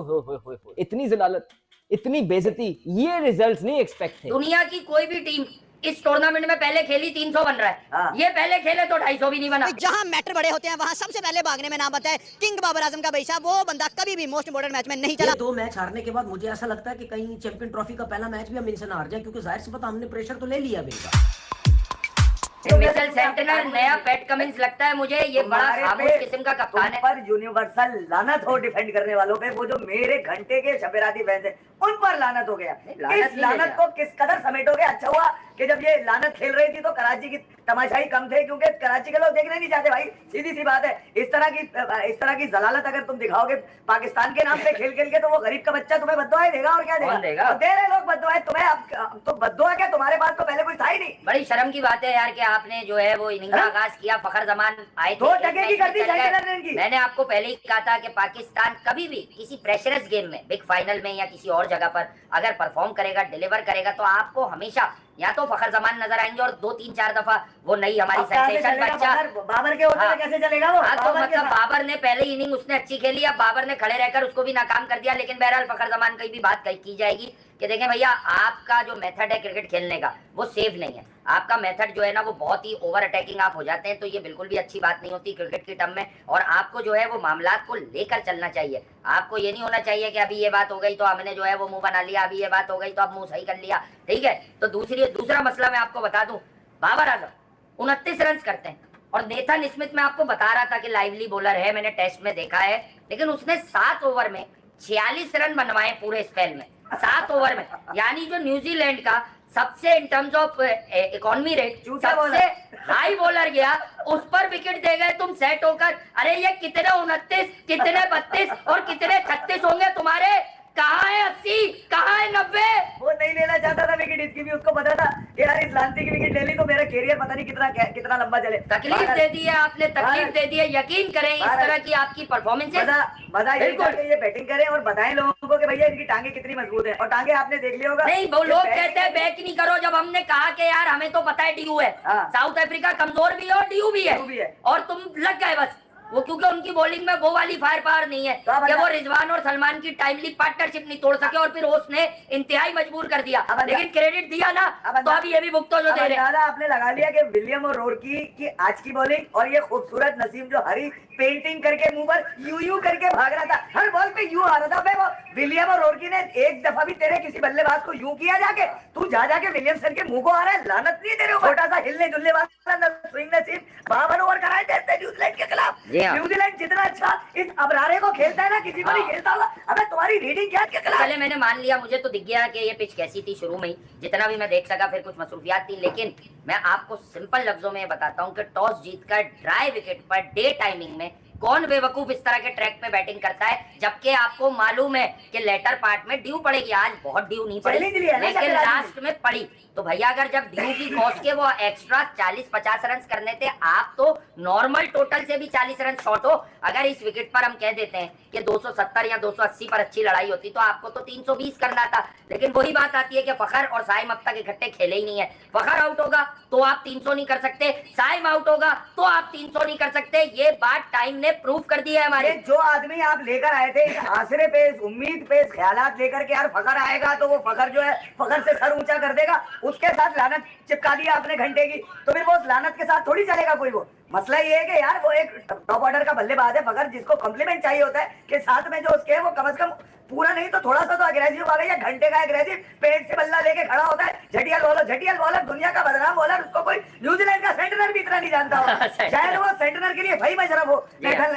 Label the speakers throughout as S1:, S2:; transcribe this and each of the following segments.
S1: हो, इतनी जलालत, इतनी बेइज्जती, ये रिजल्ट्स नहीं एक्सपेक्ट थे।
S2: दुनिया की कोई भी टीम इस टूर्नामेंट में पहले खेली 300 बन रहा है।
S3: हाँ।
S2: ये पहले खेले तो 250 भी नहीं बना।
S4: जहां मैटर बड़े होते हैं वहां सबसे पहले भागने में नाम आता है किंग बाबर आजम का बेशा। वो बंदा कभी भी मोस्ट मॉडर्न मैच में नहीं चला।
S3: ये 2 मैच हारने के बाद मुझे ऐसा लगता है कि कहीं चैंपियन ट्रॉफी का पहला मैच भी हम इनसे ना हार जाए, क्योंकि जाहिर सी बात हमने प्रेशर तो ले लिया अब इनका।
S2: मिचेल सेंटनर नया पैट कमिंस लगता है मुझे, ये बड़ा खामोश किस्म का कप्तान है।
S5: पर यूनिवर्सल लानत हो डिफेंड करने वालों पे, वो जो मेरे घंटे के छपेराती फैंस हैं उन पर लानत हो गया। इस लानत को किस कदर समेटोगे? अच्छा हुआ कि जब ये लानत खेल रही थी तो कराची की तमाशाई कम थे, क्योंकि कराची के लोग देखना नहीं चाहते भाई, सीधी सी बात है। इस तरह की जलालत अगर तुम दिखाओगे पाकिस्तान के नाम पे खेल खेल के, तो वो गरीब का बच्चा तुम्हें बद्दुआएं देगा और क्या देगा? तो दे रहे लोग बद्दुआएं तुम्हें। अब तो बद्दुआ क्या, तुम्हारे पास तो पहले कोई था ही नहीं।
S2: बड़ी शर्म की बात है यार कि आपने जो है वो इनिंग का आगाज किया, फखर जमान आए थे,
S5: 2 टके की कर दी सेंटनर ने इनकी।
S2: मैंने आपको पहले ही कहा था कि पाकिस्तान कभी भी किसी प्रेशरस गेम में, बिग फाइनल में या किसी और जगह पर अगर परफॉर्म करेगा, डिलीवर करेगा, तो आपको हमेशा या तो फखर जमान नजर आएंगे और 2-3-4 दफा वो नई हमारी सेंसेशन बच्चा
S5: बाबर के होते कैसे चलेगा वो?
S2: तो मतलब बाबर ने पहले इनिंग उसने अच्छी खेली, अब बाबर ने खड़े रहकर उसको भी नाकाम कर दिया। लेकिन बहरहाल फखर जमान की भी बात की जाएगी कि देखें भैया, आपका जो मेथड है क्रिकेट खेलने का वो सेफ नहीं है। आपका मेथड जो है ना वो बहुत ही ओवर अटैकिंग आप हो जाते हैं, तो ये बिल्कुल भी अच्छी बात नहीं होती क्रिकेट की टर्म में। और आपको जो है वो मामलात को लेकर चलना चाहिए। आपको ये नहीं होना चाहिए कि अभी ये बात हो गई तो हमने जो है वो मुंह बना लिया, अभी ये बात हो गई तो अब मुंह सही कर लिया, ठीक है। तो दूसरा मसला मैं आपको बता दूं, बाबर आजम 29 रन करते हैं और नेथन स्मिथ मैं आपको बता रहा था कि लाइवली बॉलर है, मैंने टेस्ट में देखा है, लेकिन उसने 7 ओवर में 46 रन बनवाए पूरे स्पेल में, 7 ओवर में। यानी जो न्यूजीलैंड का सबसे in terms of economy rate सबसे हाई बॉलर गया, उस पर विकेट दे गए तुम सेट होकर। अरे ये कितने 29, कितने 32 और कितने 36 होंगे तुम्हारे? कहाँ है 80, कहाँ है 90?
S5: वो नहीं लेना चाहता था विकेट, इसकी भी उसको पता था कि यार इस लांती की विकेट ले ली तो मेरा कैरियर पता नहीं कितना लंबा चले।
S2: तकलीफ दे दी है आपने, तकलीफ दे दी है। यकीन करें इस तरह की आपकी परफॉर्मेंस
S5: मजा ये बैटिंग करें और बताएं लोगों को कि भैया इनकी टांगे कितनी मजबूत है। और टांगे आपने देख लिया होगा।
S2: नहीं, वो लोग कहते हैं बैक नहीं करो, जब हमने कहा कि यार हमें तो पता है ड्यू है, साउथ अफ्रीका कमजोर भी है और ड्यू भी है, और तुम लग गए बस वो, क्योंकि उनकी बॉलिंग में वो वाली फायर पावर नहीं है कि वो रिजवान और सलमान की टाइमली पार्टनरशिप नहीं तोड़ सके, और फिर उसने इंतहाई मजबूर कर दिया। लेकिन क्रेडिट दिया ना, तो अभी ये भी भुगतो जो दे रहे हैं।
S5: आपने लगा लिया कि विलियम और रोरकी की आज की बॉलिंग और ये खूबसूरत नसीम जो हरी पेंटिंग करके मुंह पर यू करके भाग रहा था, हर बॉल पे यू आ रहा था। वो विलियम और रोरकी ने एक दफा भी तेरे किसी बल्लेबाज को यूं किया जाके, तू जाके विलियमसन के मुंह को आ रहा है। लानत नहीं तेरे ऊपर। छोटा सा हिलने जुलने वाला स्विंग नसीब 52 ओवर कराए थे न्यूजीलैंड के खिलाफ। न्यूजीलैंड जितना अच्छा इस अबरारे को खेलता है ना, किसी को नहीं खेलता होगा। अबे तुम्हारी रीडिंग क्या के खिलाफ?
S2: चले मैंने मान लिया, मुझे तो दिख गया कि ये पिच कैसी थी शुरू में ही, जितना भी मैं देख सका, फिर कुछ मसरूफियात थी। लेकिन मैं आपको सिंपल लफ्जों में बताता हूँ कि टॉस जीतकर dry wicket per day timing में कौन बेवकूफ इस तरह के ट्रैक पे बैटिंग करता है, जबकि आपको मालूम है कि लेटर पार्ट में ड्यू पड़ेगी। आज बहुत ड्यू नहीं पड़ी, लेकिन लास्ट में पड़ी। तो भैया अगर जब ड्यू की कॉस्ट के वो एक्स्ट्रा 40-50 रन करने थे, आप तो नॉर्मल टोटल से भी 40 रन शॉर्ट हो। अगर इस विकेट पर हम कह देते हैं कि 270 या 280 पर अच्छी लड़ाई होती तो आपको तो 320 करना था। लेकिन वही बात आती है कि फखर और साइम अब तक इकट्ठे खेले ही नहीं है। फखर आउट होगा तो आप 300 नहीं कर सकते, साइम आउट होगा तो आप 300 नहीं कर सकते। ये बात टाइम ने प्रूव कर दी है हमारे।
S5: जो आदमी आप लेकर आए थे इस आसरे पे, इस उम्मीद पे, इस ख्यालात लेकर के यार फखर आएगा तो वो फखर जो है फखर से सर ऊंचा कर देगा, उसके साथ लानत चिपका दिया आपने घंटे की, तो फिर वो उस लानत के साथ थोड़ी चलेगा कोई। वो मसला ये है कि यार वो एक टॉप ऑर्डर का बल्लेबाज है फखर, जिसको कॉम्प्लीमेंट चाहिए होता है कि साथ में जो उसके है वो कम से कम पूरा नहीं तो थोड़ा सा तो अग्रेसिव आ गया। घंटे का अग्रेसिव पेट से बल्ला लेके खड़ा होता है। झटियल बॉलर दुनिया का बदनाम बॉलर, उसको कोई न्यूजीलैंड का सेंटनर भी इतना नहीं जानता हो। शायद वो सेंटनर के लिए भाई मशरफ हो।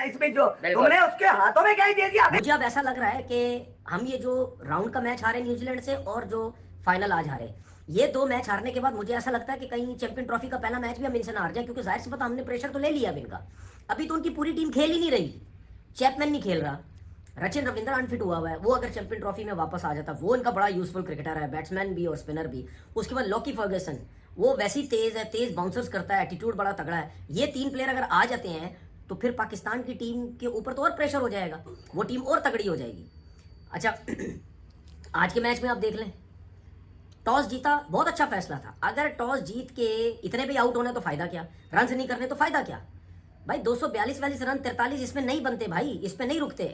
S5: इसमें जो तुमने उसके हाथों में क्या ही दे दिया।
S3: मुझे अब ऐसा लग रहा है कि हम ये जो राउंड का मैच हारे न्यूजीलैंड से और जो फाइनल आज हारे, ये 2 मैच हारने के बाद मुझे ऐसा लगता है कि कहीं चैंपियन ट्रॉफी का पहला मैच भी हम इनसे ना हार जाए, क्योंकि जाहिर सी बात हमने प्रेशर तो ले लिया अब इनका। अभी तो उनकी पूरी टीम खेल ही नहीं रही। चैपमैन नहीं खेल रहा, रचिन रविंद्र अनफिट हुआ हुआ है। वो अगर चैंपियन ट्रॉफी में वापस आ जाता, वो इनका बड़ा यूजफुल क्रिकेटर है, बैट्समैन भी और स्पिनर भी। उसके बाद लॉकी फर्गसन, वो वैसी तेज है, तेज बाउंसर्स करता है, एटीट्यूड बड़ा तगड़ा है। ये 3 प्लेयर अगर आ जाते हैं तो फिर पाकिस्तान की टीम के ऊपर तो और प्रेशर हो जाएगा, वो टीम और तगड़ी हो जाएगी। अच्छा आज के मैच में आप देख लें, टॉस जीता, बहुत अच्छा फैसला था। अगर टॉस जीत के इतने भी आउट होने तो फायदा क्या, रन नहीं करने तो फायदा क्या भाई। 242 रन 43 इसमें नहीं बनते भाई, इसमें नहीं रुकते।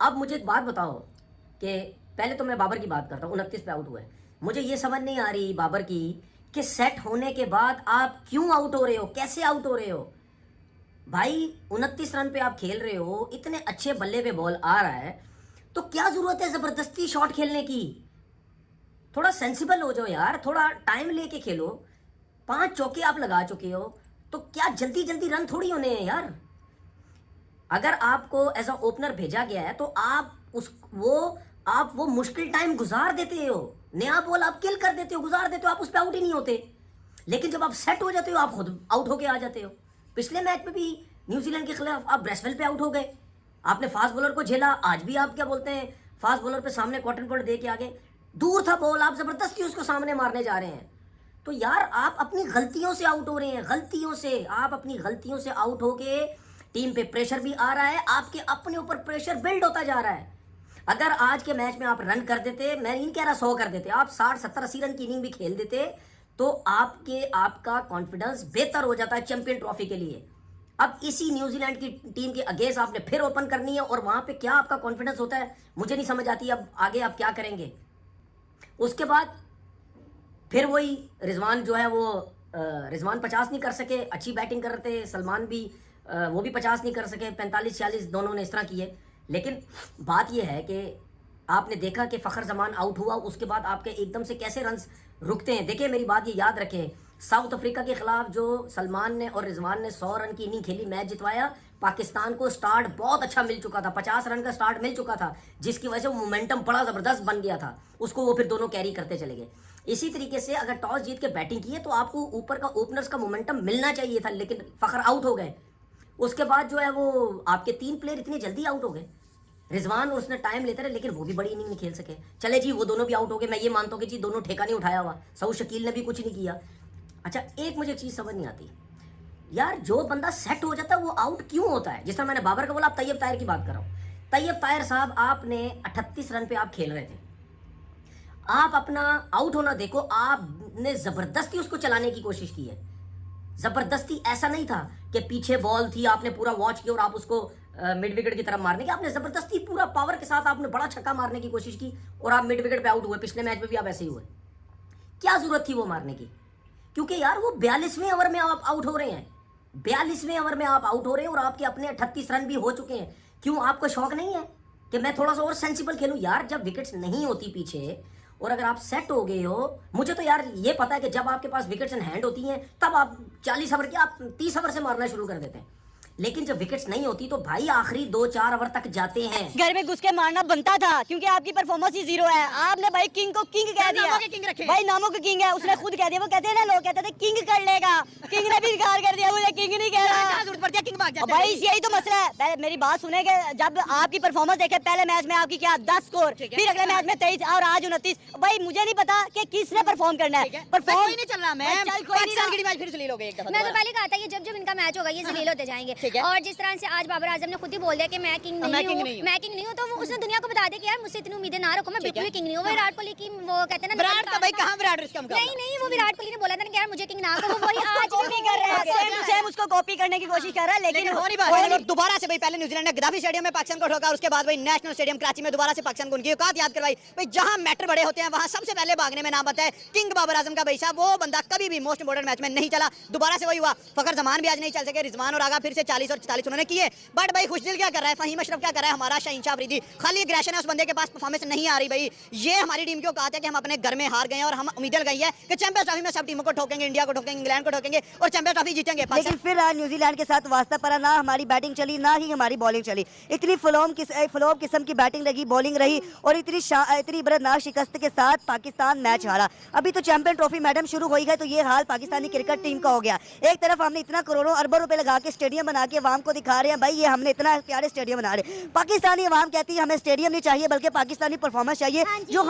S3: अब मुझे एक बात बताओ कि पहले तो मैं बाबर की बात करता हूँ, 29 पे आउट हुए। मुझे ये समझ नहीं आ रही बाबर की कि सेट होने के बाद आप क्यों आउट हो रहे हो, कैसे आउट हो रहे हो भाई। 29 रन पे आप खेल रहे हो, इतने अच्छे बल्ले पे बॉल आ रहा है, तो क्या जरूरत है जबरदस्ती शॉट खेलने की। थोड़ा सेंसिबल हो जाओ यार, थोड़ा टाइम लेके खेलो। 5 चौके आप लगा चुके हो, तो क्या जल्दी जल्दी रन थोड़ी होने हैं यार। अगर आपको एज अ ओपनर भेजा गया है तो आप वो मुश्किल टाइम गुजार देते हो, नया बॉल आप किल कर देते हो, गुजार देते हो, आप उस पर आउट ही नहीं होते। लेकिन जब आप सेट हो जाते हो आप खुद आउट होके आ जाते हो। पिछले मैच में भी न्यूजीलैंड के खिलाफ आप ब्रेसवेल पे आउट हो गए, आपने फास्ट बॉलर को झेला। आज भी आप क्या बोलते हैं, फास्ट बॉलर पे सामने कॉटन बॉल दे के आगे, दूर था बॉल, आप जबरदस्ती उसको सामने मारने जा रहे हैं। तो यार आप अपनी गलतियों से आउट हो रहे हैं, गलतियों से आप अपनी गलतियों से आउट होके टीम पे प्रेशर भी आ रहा है, आपके अपने ऊपर प्रेशर बिल्ड होता जा रहा है। अगर आज के मैच में आप रन कर देते, मैं नहीं कह रहा 100 कर देते, आप 60 70 80 रन की इनिंग भी खेल देते तो आपका कॉन्फिडेंस बेहतर हो जाता है चैंपियन ट्रॉफी के लिए। अब इसी न्यूजीलैंड की टीम के अगेंस्ट आपने फिर ओपन करनी है और वहां पे क्या आपका कॉन्फिडेंस होता है मुझे नहीं समझ आती। अब आगे आप क्या करेंगे। उसके बाद फिर वही रिजवान जो है वो रिजवान 50 नहीं कर सके, अच्छी बैटिंग कर रहे थे, सलमान भी वो भी 50 नहीं कर सके, 45-46 दोनों ने इस तरह किए। लेकिन बात यह है कि आपने देखा कि फ़खर जमान आउट हुआ, उसके बाद आपके एकदम से कैसे रन्स रुकते हैं। देखिए मेरी बात ये याद रखें, साउथ अफ्रीका के खिलाफ जो सलमान ने और रिजवान ने 100 रन की इनिंग खेली, मैच जितवाया, पाकिस्तान को स्टार्ट बहुत अच्छा मिल चुका था, 50 रन का स्टार्ट मिल चुका था, जिसकी वजह से वो मोमेंटम बड़ा ज़बरदस्त बन गया था, उसको वो फिर दोनों कैरी करते चले गए। इसी तरीके से अगर टॉस जीत के बैटिंग की है तो आपको ऊपर का ओपनर्स का मोमेंटम मिलना चाहिए था, लेकिन फ़खर आउट हो गए। उसके बाद जो है वो आपके 3 प्लेयर इतने जल्दी आउट हो गए। रिजवान और उसने टाइम लेते रहे लेकिन वो भी बड़ी इनिंग नहीं खेल सके। चले जी वो दोनों भी आउट हो गए, मैं ये मानता हूँ कि जी दोनों ठेका नहीं उठाया हुआ, सऊद शकील ने भी कुछ नहीं किया। अच्छा एक मुझे चीज़ समझ नहीं आती यार, जो बंदा सेट हो जाता है वो आउट क्यों होता है। जिस तरह मैंने बाबर का बोला, आप तैयब ताहिर की बात कर रहा हूँ। तैयब ताहिर साहब आपने 38 रन पे आप खेल रहे थे, आप अपना आउट होना देखो, आपने ज़बरदस्ती उसको चलाने की कोशिश की है। ज़बरदस्ती ऐसा नहीं था कि पीछे बॉल थी आपने पूरा वॉच किया और आप उसको मिड विकेट की तरफ मारने की, आपने ज़बरदस्ती पूरा पावर के साथ आपने बड़ा छक्का मारने की कोशिश की और आप मिड विकेट पे आउट हुए। पिछले मैच में भी आप ऐसे ही हुए। क्या ज़रूरत थी वो मारने की, क्योंकि यार वो 42वें ओवर में आप आउट हो रहे हैं, 42वें ओवर में आप आउट हो रहे हैं और आपके अपने 38 रन भी हो चुके हैं। क्यों आपको शौक नहीं है कि मैं थोड़ा सा और सेंसिबल खेलूं यार। जब विकेट्स नहीं होती पीछे और अगर आप सेट हो गए हो, मुझे तो यार ये पता है कि जब आपके पास विकेट्स इन हैंड होती हैं तब आप 40 ओवर के आप 30 ओवर से मारना शुरू कर देते हैं, लेकिन जब विकेट्स नहीं होती तो भाई आखिरी 2-4 ओवर तक जाते हैं।
S4: घर में घुस के मारना बनता था क्योंकि आपकी परफॉर्मेंस ही जीरो है। आपने भाई किंग को किंग कह दिया, भाई नामों के किंग है, उसने खुद कह दिया। वो कहते हैं ना, लोग कहते थे किंग कर लेगा, किंग ने भी इनकार कर दिया, मुझे किंग नहीं कह रहा। भाई यही तो मसला है। पहले मेरी बात सुने कि जब आपकी परफॉर्मेंस देखे, पहले मैच में आपकी क्या 10 स्कोर, फिर अगले मैच में 23 और आज 29। भाई मुझे नहीं पता कि किसने परफॉर्म करना है, परफॉर्म नहीं चल रहा। मैं
S6: तो पहले कहा था कि जब जब इनका मैच होगा ये जलील होते जाएंगे। और जिस तरह से आज बाबर आजम ने खुद ही बोल दिया कि मैं किंग नहीं हूँ, तो वो उसने दुनिया को बता दिया कि यार मुझसे इतनी उम्मीदें ना रखो, मैं बिल्कुल भी किंग नहीं हूँ। विराट कोहली की वो कहते हैं ना, विराट का भाई कहां विराट इसका मुकाबला नहीं, वो विराट कोहली ने बोला था कि यार मुझे किंग ना करो, वो वही आज भी कर रहा है,
S4: सेम टू सेम उसको कॉपी करने की कोशिश कर रहा है। लेकिन दोबारा से भाई पहले न्यूजीलैंड ने गद्दाफी स्टेडियम में पाकिस्तान को ठोका, उसके बाद भाई नेशनल स्टेडियम कराची में दोबारा से पाकिस्तान को उनकी औकात याद करवाई। भाई जहां मैटर बड़े होते हैं वहां सबसे पहले भागने में नाम आता है किंग बाबर आजम का। भाई साहब वो बंदा कभी भी मोस्ट इंपोर्टेंट मैच में नहीं चला, दोबारा से वही हुआ। फखर जमान भी आज नहीं चल सके, रिजवान और आगा फिर से 40 और 44 उन्होंने किए। बट भाई खुशदिल क्या कर रहा है, फहीम अशरफ क्या कर रहा है, हमारा शाहीन शाह अफरीदी खाली एग्रेशन है, उस बंदे के पास परफॉर्मेंस नहीं आ रही। भाई ये हमारी टीम की औकात है कि हम अपने घर में हार गए हैं और हम उम्मीद लगाई है कि चैंपियंस ट्रॉफी में सब टीमों को ठोकेंगे, इंडिया को ठोकेंगे, इंग्लैंड को ठोकेंगे और चैंपियंस ट्रॉफी जीतेंगे।
S7: लेकिन फिर आज न्यूजीलैंड के साथ वास्ता पड़ा, ना हमारी बैटिंग चली ना ही हमारी बॉलिंग चली। इतनी फ्लॉप किस्म की बैटिंग रही, बॉलिंग रही और इतनी इबरतनाक शिकस्त के साथ पाकिस्तान मैच हारा। अभी तो चैंपियन ट्रॉफी मैडम शुरू हो गई तो ये हाल पाकिस्तानी क्रिकेट टीम का हो गया। एक तरफ हमने इतना करोड़ों अरबों रुपए लगा के स्टेडियम बना के अवाम को दिखा रहे हैं, भाई ये हमने इतना प्यारे स्टेडियम बना रहे। पाकिस्तानी अवाम कहती है हमें स्टेडियम नहीं चाहिए बल्कि पाकिस्तानी परफॉर्मेंस चाहिए, जो